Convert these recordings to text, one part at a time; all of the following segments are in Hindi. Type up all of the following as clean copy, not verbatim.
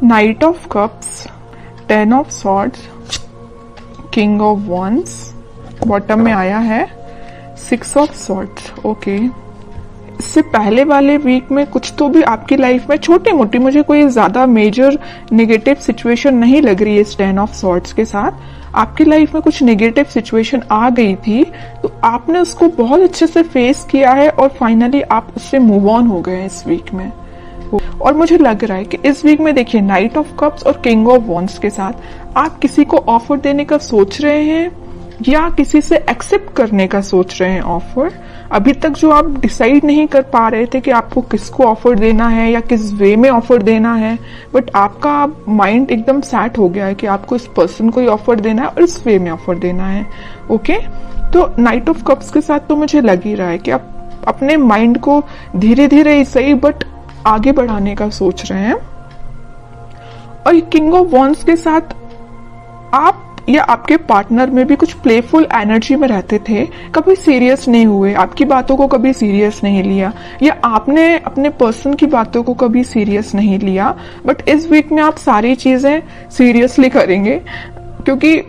Night of cups, 10 of swords, king of wands, bottom में आया है 6 ऑफ सॉर्ड्स। ओके, इससे पहले वाले वीक में कुछ तो भी आपकी लाइफ में छोटी मोटी, मुझे कोई ज्यादा मेजर नेगेटिव सिचुएशन नहीं लग रही है इस 10 ऑफ सॉर्ड्स के साथ। आपकी लाइफ में कुछ नेगेटिव सिचुएशन आ गई थी, तो आपने उसको बहुत अच्छे से फेस किया है और फाइनली आप उससे मूव ऑन हो गए हैं इस वीक में। और मुझे लग रहा है कि इस वीक में देखिए नाइट ऑफ कप्स और किंग ऑफ वॉन्ड्स के साथ आप किसी को ऑफर देने का सोच रहे हैं या किसी से एक्सेप्ट करने का सोच रहे हैं ऑफर। अभी तक जो आप डिसाइड नहीं कर पा रहे थे कि आपको किसको ऑफर देना है या किस वे में ऑफर देना है, बट आपका माइंड एकदम सेट हो गया है कि आपको इस पर्सन को ही ऑफर देना है और इस वे में ऑफर देना है। ओके, तो नाइट ऑफ कप्स के साथ तो मुझे लग ही रहा है कि आप अपने माइंड को धीरे धीरे ही सही बट आगे बढ़ाने का सोच रहे हैं। और किंग ऑफ वॉन्ड्स के साथ आप या आपके पार्टनर में भी कुछ प्लेफुल एनर्जी में रहते थे, कभी सीरियस नहीं हुए, आपकी बातों को कभी सीरियस नहीं लिया या आपने अपने पर्सन की बातों को कभी सीरियस नहीं लिया। बट इस वीक में आप सारी चीजें सीरियसली करेंगे, क्योंकि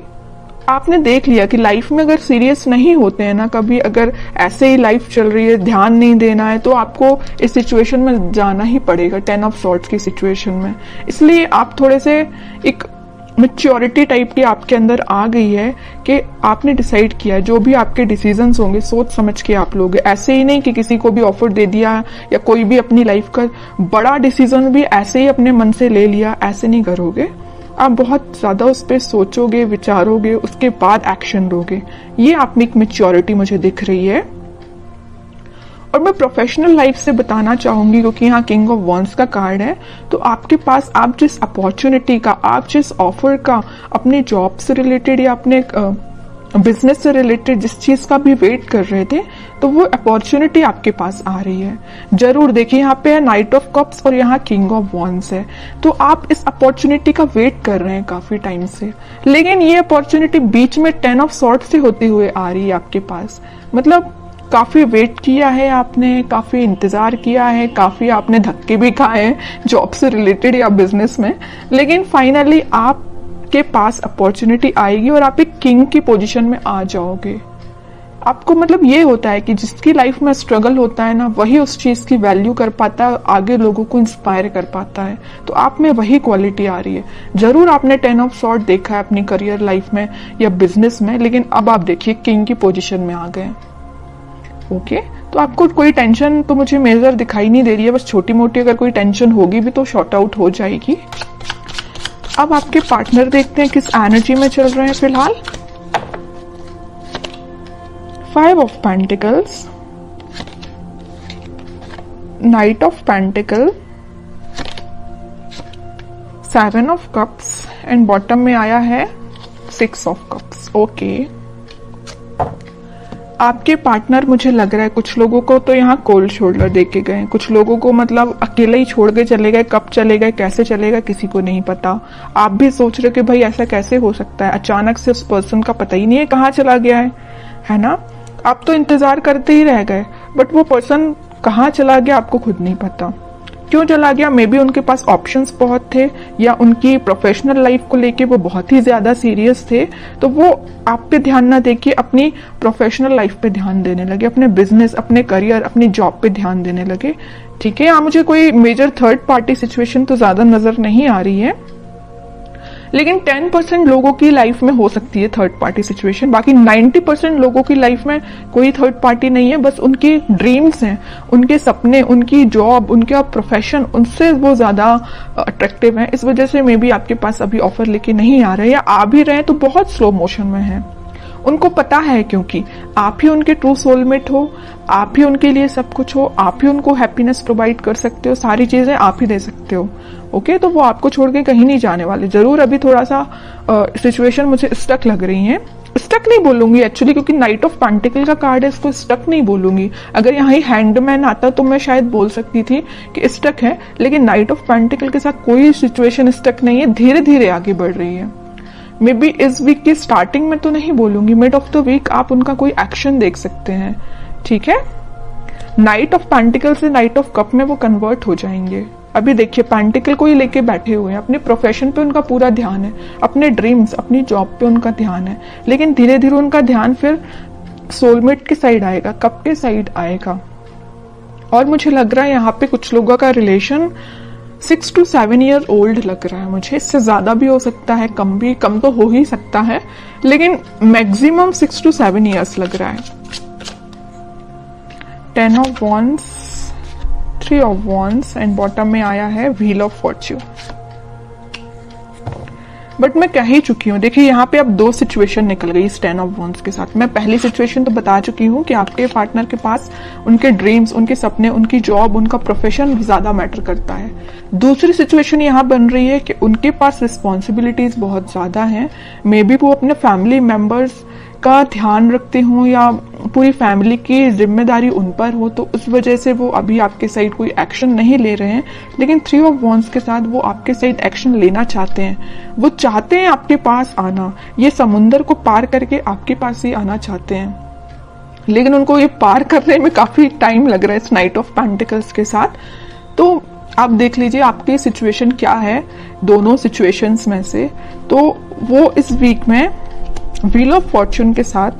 आपने देख लिया कि लाइफ में अगर सीरियस नहीं होते हैं ना, कभी अगर ऐसे ही लाइफ चल रही है, ध्यान नहीं देना है, तो आपको इस सिचुएशन में जाना ही पड़ेगा, 10 ऑफ सॉर्ड्स की सिचुएशन में। इसलिए आप थोड़े से एक मैच्योरिटी टाइप की आपके अंदर आ गई है कि आपने डिसाइड किया जो भी आपके डिसीजंस होंगे सोच समझ के आप लोगे। ऐसे ही नहीं कि किसी को भी ऑफर दे दिया या कोई भी अपनी लाइफ का बड़ा डिसीजन भी ऐसे ही अपने मन से ले लिया, ऐसे नहीं करोगे। आप बहुत ज्यादा उस पर सोचोगे, विचारोगे, उसके बाद एक्शन लोगे। ये आप में एक मैच्योरिटी मुझे दिख रही है। और मैं प्रोफेशनल लाइफ से बताना चाहूंगी, क्योंकि यहाँ किंग ऑफ वॉन्ड्स का कार्ड है, तो आपके पास आप जिस अपॉर्चुनिटी का, आप जिस ऑफर का, अपने जॉब से रिलेटेड या अपने बिजनेस से रिलेटेड जिस चीज का भी वेट कर रहे थे, तो वो अपॉर्चुनिटी आपके पास आ रही है। जरूर देखिए, यहाँ पे है नाइट ऑफ कप्स और यहाँ किंग ऑफ वॉन्ड्स है, तो आप इस अपॉर्चुनिटी का वेट कर रहे हैं काफी टाइम से, लेकिन ये अपॉर्चुनिटी बीच में 10 ऑफ सॉर्ड्स से होती हुए आ रही है आपके पास। मतलब काफी वेट किया है आपने, काफी इंतजार किया है, काफी आपने धक्के भी खाए हैं जॉब से रिलेटेड या बिजनेस में, लेकिन फाइनली आपके पास अपॉर्चुनिटी आएगी और आप एक किंग की पोजीशन में आ जाओगे। आपको मतलब ये होता है कि जिसकी लाइफ में स्ट्रगल होता है ना, वही उस चीज की वैल्यू कर पाता है, आगे लोगों को इंस्पायर कर पाता है। तो आप में वही क्वालिटी आ रही है। जरूर आपने 10 ऑफ सॉर्ड देखा है अपनी करियर लाइफ में या बिजनेस में, लेकिन अब आप देखिए किंग की पोजीशन में आ गए। ओके, तो आपको कोई टेंशन तो मुझे मेजर दिखाई नहीं दे रही है, बस छोटी मोटी अगर कोई टेंशन होगी भी तो शॉर्ट आउट हो जाएगी। अब आपके पार्टनर देखते हैं किस एनर्जी में चल रहे हैं फिलहाल। 5 of pentacles, night of pentacle, 7 of cups and bottom में आया है 6 ऑफ कप्स। ओके, आपके पार्टनर मुझे लग रहा है कुछ लोगों को तो यहाँ कोल्ड शोल्डर दे के गए, कुछ लोगों को मतलब अकेले ही छोड़ के चले गए। कब चले गए, कैसे चले गए, किसी को नहीं पता। आप भी सोच रहे हो कि भाई ऐसा कैसे हो सकता है, अचानक से उस पर्सन का पता ही नहीं है कहाँ चला गया है ना। आप तो इंतजार करते ही रह गए, बट वो पर्सन कहाँ चला गया आपको खुद नहीं पता। क्यों चला गया, मे बी उनके पास ऑप्शंस बहुत थे या उनकी प्रोफेशनल लाइफ को लेके वो बहुत ही ज्यादा सीरियस थे, तो वो आप पे ध्यान ना देके अपनी प्रोफेशनल लाइफ पे ध्यान देने लगे, अपने बिजनेस, अपने करियर, अपनी जॉब पे ध्यान देने लगे। ठीक है, यहाँ मुझे कोई मेजर थर्ड पार्टी सिचुएशन तो ज्यादा नजर नहीं आ रही है, लेकिन 10% लोगों की लाइफ में हो सकती है थर्ड पार्टी सिचुएशन। बाकी 90% लोगों की लाइफ में कोई थर्ड पार्टी नहीं है, बस उनकी ड्रीम्स हैं, उनके सपने, उनकी जॉब, उनका प्रोफेशन, उनसे वो ज्यादा अट्रैक्टिव है। इस वजह से मे बी आपके पास अभी ऑफर लेके नहीं आ रहे, या आ भी रहे हैं तो बहुत स्लो मोशन में है। उनको पता है क्योंकि आप ही उनके ट्रू सोलमेट हो, आप ही उनके लिए सब कुछ हो, आप ही उनको हैप्पीनेस प्रोवाइड कर सकते हो, सारी चीजें आप ही दे सकते हो। ओके, तो वो आपको छोड़ के कहीं नहीं जाने वाले। जरूर अभी थोड़ा सा सिचुएशन मुझे स्टक लग रही है। स्टक नहीं बोलूंगी एक्चुअली, क्योंकि नाइट ऑफ पेंटिकल का कार्ड है, इसको स्टक नहीं बोलूंगी। अगर यहाँ ही हैंडमैन आता तो मैं शायद बोल सकती थी कि स्टक है, लेकिन नाइट ऑफ पेंटिकल के साथ कोई सिचुएशन स्टक नहीं है, धीरे धीरे आगे बढ़ रही है। मे बी इस वीक की स्टार्टिंग में तो नहीं बोलूंगी, मिड ऑफ द वीक आप उनका कोई एक्शन देख सकते हैं। ठीक है, नाइट ऑफ पेंटिकल से नाइट ऑफ कप में वो कन्वर्ट हो जाएंगे। अभी देखिए पेंटिकल को ही लेके बैठे हुए हैं, अपने प्रोफेशन पे उनका पूरा ध्यान है, अपने ड्रीम्स, अपनी जॉब पे उनका ध्यान है, लेकिन धीरे धीरे उनका ध्यान फिर सोलमेट के साइड आएगा, कब के साइड आएगा। और मुझे लग रहा है यहाँ पे कुछ लोगों का रिलेशन 6 to 7 ईयर ओल्ड लग रहा है मुझे, इससे ज्यादा भी हो सकता है, कम तो हो ही सकता है, लेकिन मैक्सिमम 6 to 7 ईयर्स लग रहा है। 10 of Wands, 3 of Wands and bottom में आया है व्हील ऑफ फॉर्च्यून। बट मैं कह ही चुकी हूँ, देखिए यहाँ पे अब 2 सिचुएशन निकल गई इस 10 ऑफ वॉन्ड्स के साथ। मैं पहली सिचुएशन तो बता चुकी हूँ कि आपके पार्टनर के पास उनके ड्रीम्स, उनके सपने, उनकी जॉब, उनका प्रोफेशन ज्यादा मैटर करता है। दूसरी सिचुएशन यहाँ बन रही है कि उनके पास रिस्पॉन्सिबिलिटीज बहुत ज्यादा हैं, मे बी वो अपने फैमिली मेंबर्स का ध्यान रखते हो या पूरी फैमिली की जिम्मेदारी उन पर हो, तो उस वजह से वो अभी आपके साइड कोई एक्शन नहीं ले रहे हैं। लेकिन 3 ऑफ वॉन्ड्स के साथ वो आपके साइड एक्शन लेना चाहते हैं, वो चाहते हैं आपके पास आना, ये समुंदर को पार करके आपके पास ही आना चाहते हैं, लेकिन उनको ये पार करने में काफी टाइम लग रहा है इस नाइट ऑफ पेंटिकल्स के साथ। तो आप देख लीजिए आपकी सिचुएशन क्या है दोनों सिचुएशंस में से। तो वो इस वीक में व्हील ऑफ फॉर्च्यून के साथ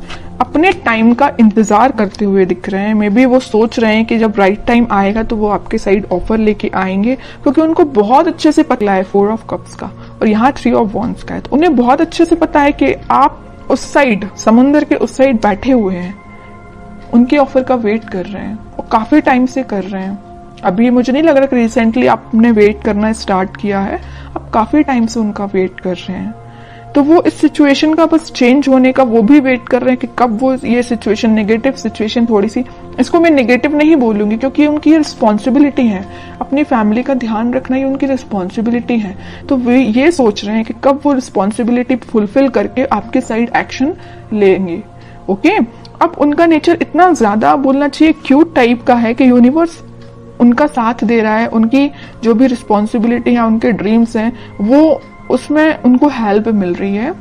अपने टाइम का इंतजार करते हुए दिख रहे हैं। मे बी वो सोच रहे हैं कि जब राइट टाइम आएगा तो वो आपके साइड ऑफर लेके आएंगे, क्योंकि उनको बहुत अच्छे से पता है 4 ऑफ कप्स का और यहाँ 3 ऑफ वॉन्ड्स का है। तो उन्हें बहुत अच्छे से पता है कि आप उस साइड, समुंदर के उस साइड बैठे हुए हैं, उनके ऑफर का वेट कर रहे हैं और काफी टाइम से कर रहे हैं। अभी मुझे नहीं लग रहा कि रिसेंटली आपने वेट करना स्टार्ट किया है, आप काफी टाइम से उनका वेट कर रहे हैं। तो वो इस सिचुएशन का बस चेंज होने का वो भी वेट कर रहे हैं कि कब वो ये सिचुएशन, नेगेटिव सिचुएशन, थोड़ी सी, इसको मैं नेगेटिव नहीं बोलूंगी क्योंकि उनकी रिस्पॉन्सिबिलिटी है, अपनी फैमिली का ध्यान रखना ही उनकी रिस्पॉन्सिबिलिटी है। तो वे ये सोच रहे हैं कि कब वो रिस्पॉन्सिबिलिटी फुलफिल करके आपके साइड एक्शन लेंगे। ओके, अब उनका नेचर इतना ज्यादा बोलना चाहिए क्यूट टाइप का है कि यूनिवर्स उनका साथ दे रहा है, उनकी जो भी रिस्पॉन्सिबिलिटी है, उनके ड्रीम्स हैं, वो उसमें उनको हेल्प मिल रही है।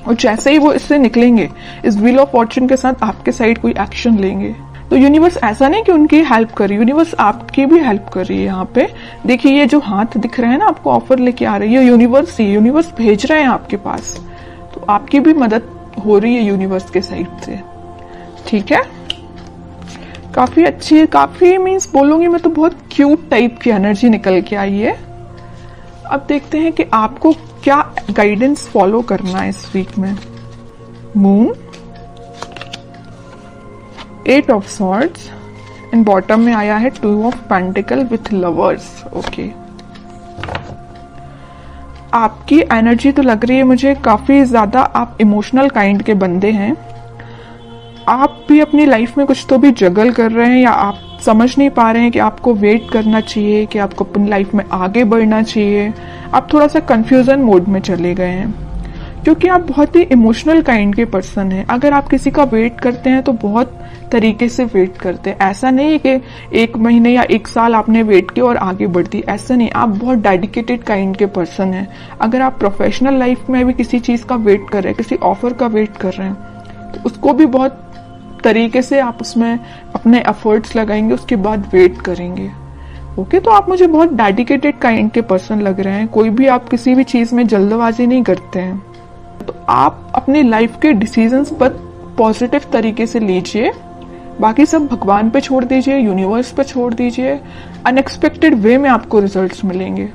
और जैसे ही वो इससे निकलेंगे, इस व्हील ऑफ फॉर्च्यून के साथ आपके साइड कोई एक्शन लेंगे, तो यूनिवर्स ऐसा नहीं कि उनकी हेल्प कर रही है, यूनिवर्स आपकी भी हेल्प कर रही है। यहाँ पे देखिए ये जो हाथ दिख रहे हैं ना, आपको ऑफर लेके आ रही है यूनिवर्स ही, यूनिवर्स भेज रहे हैं आपके पास, तो आपकी भी मदद हो रही है यूनिवर्स के साइड से। ठीक है, काफी अच्छी, काफी मीन्स बोलूंगी मैं तो बहुत क्यूट टाइप की एनर्जी निकल के आई है। अब देखते हैं कि आपको क्या गाइडेंस फॉलो करना है इस वीक में। Moon, 8 of swords and bottom में आया है 2 of pentacle with lovers. Okay, आपकी एनर्जी तो लग रही है मुझे काफी ज्यादा आप इमोशनल काइंड के बंदे हैं। आप भी अपनी लाइफ में कुछ तो भी जगल कर रहे हैं, या आप समझ नहीं पा रहे हैं कि आपको वेट करना चाहिए कि आपको अपनी लाइफ में आगे बढ़ना चाहिए। आप थोड़ा सा कंफ्यूजन मोड में चले गए हैं क्योंकि आप बहुत ही इमोशनल काइंड के पर्सन हैं। अगर आप किसी का वेट करते हैं तो बहुत तरीके से वेट करते हैं, ऐसा नहीं है कि 1 महीने या 1 साल आपने वेट किया और आगे बढ़ दी, ऐसा नहीं। आप बहुत डेडिकेटेड काइंड के पर्सन हैं। अगर आप प्रोफेशनल लाइफ में भी किसी चीज का वेट कर रहे हैं, किसी ऑफर का वेट कर रहे हैं, तो उसको भी बहुत तरीके से आप उसमें अपने एफर्ट्स लगाएंगे, उसके बाद वेट करेंगे। ओके, तो आप मुझे बहुत डेडिकेटेड काइंड के पर्सन लग रहे हैं। कोई भी आप किसी भी चीज में जल्दबाजी नहीं करते हैं। तो आप अपनी लाइफ के डिसीजंस पर पॉजिटिव तरीके से लीजिए, बाकी सब भगवान पे छोड़ दीजिए, यूनिवर्स पे छोड़ दीजिए। अनएक्सपेक्टेड वे में आपको रिजल्ट्स मिलेंगे।